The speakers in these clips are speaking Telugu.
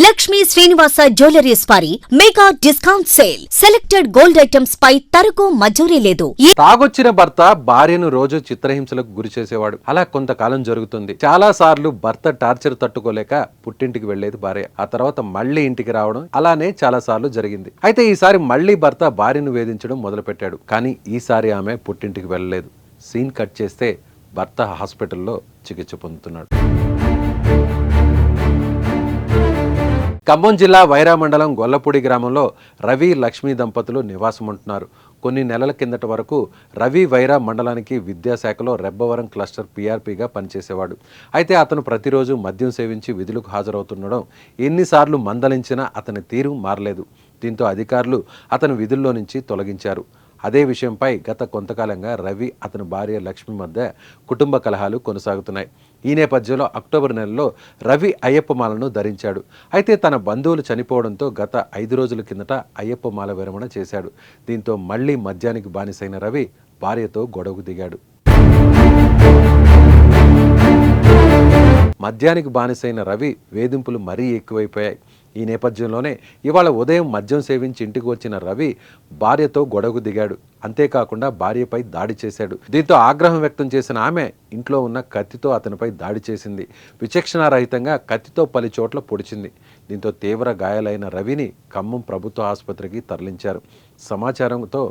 లక్ష్మీ శ్రీనివాస జ్యువెలరీస్ వారి mega discount sale. Selected gold items పై తరుగు మజూరీ లేదు. తాగొచ్చిన భర్త భార్యను రోజు చిత్రహింసలకు గురి చేసేవాడు. అలా కొంతకాలం జరుగుతుంది. చాలా సార్లు భర్త టార్చర్ తట్టుకోలేక పుట్టింటికి వెళ్లేది భార్య. ఆ తర్వాత మళ్లీ ఇంటికి రావడం అలానే చాలా సార్లు జరిగింది. అయితే ఈసారి మళ్లీ భర్త భార్యను వేధించడం మొదలుపెట్టాడు. కానీ ఈసారి ఆమె పుట్టింటికి వెళ్ళలేదు. సీన్ కట్ చేస్తే భర్త హాస్పిటల్లో చికిత్స పొందుతున్నాడు. ఖమ్మం జిల్లా వైరా మండలం గొల్లపూడి గ్రామంలో రవి లక్ష్మీ దంపతులు నివాసముంటున్నారు. కొన్ని నెలల కిందట వరకు రవి వైరా మండలానికి విద్యాశాఖలో రెబ్బవరం క్లస్టర్ పీఆర్పీగా పనిచేసేవాడు. అయితే అతను ప్రతిరోజు మద్యం సేవించి విధులకు హాజరవుతుండడం, ఎన్నిసార్లు మందలించినా అతని తీరు మారలేదు. దీంతో అధికారులు అతను విధుల్లో నుంచి తొలగించారు. అదే విషయంపై గత కొంతకాలంగా రవి అతని భార్య లక్ష్మి మధ్య కుటుంబ కలహాలు కొనసాగుతున్నాయి. ఈ నేపథ్యంలో అక్టోబర్ నెలలో రవి అయ్యప్ప మాలను ధరించాడు. అయితే తన బంధువులు చనిపోవడంతో గత 5 రోజుల కిందట అయ్యప్ప మాల విరమణ చేశాడు. దీంతో మళ్లీ మద్యానికి బానిసైన రవి భార్యతో గొడవకు దిగాడు. మద్యానికి బానిసైన రవి వేధింపులు మరీ ఎక్కువైపోయాయి. ఈ నేపథ్యంలోనే ఇవాళ ఉదయం మద్యం సేవించి ఇంటికి వచ్చిన రవి భార్యతో గొడవకు దిగాడు. అంతేకాకుండా భార్యపై దాడి చేశాడు. దీంతో ఆగ్రహం వ్యక్తం చేసిన ఆమె ఇంట్లో ఉన్న కత్తితో అతనిపై దాడి చేసింది. విచక్షణారహితంగా కత్తితో పలు చోట్ల పొడిచింది. దీంతో తీవ్ర గాయాలైన రవిని ఖమ్మం ప్రభుత్వ ఆసుపత్రికి తరలించారు. సమాచారంతో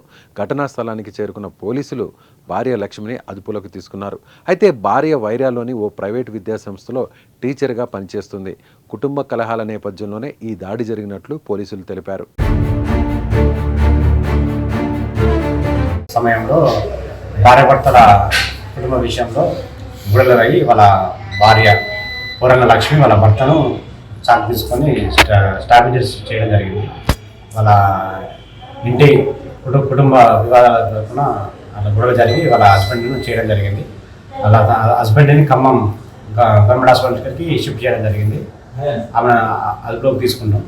ఘటనా స్థలానికి చేరుకున్న పోలీసులు భార్య లక్ష్మిని అదుపులోకి తీసుకున్నారు. అయితే భార్య వైరాలోని ఓ ప్రైవేటు విద్యాసంస్థలో టీచర్గా పనిచేస్తుంది. కుటుంబ కలహాల నేపథ్యంలోనే ఈ దాడి జరిగినట్లు పోలీసులు తెలిపారు. సమయంలో భార్యాభర్తల కుటుంబ విషయంలో గొడవలయ్యి వాళ్ళ భార్య పూరణ లక్ష్మి వాళ్ళ భర్తను చాకు తీసుకొని స్టాబింజర్స్ చేయడం జరిగింది. వాళ్ళ ఇంటి కుటుంబ వివాదాల తరఫున అలా గొడవ జరిగి వాళ్ళ హస్బెండ్ను చేయడం జరిగింది. వాళ్ళ హస్బెండ్ని ఖమ్మం గవర్నమెంట్ హాస్పిటల్కి షిఫ్ట్ చేయడం జరిగింది. ఆమె అదుపులోకి తీసుకున్నాం.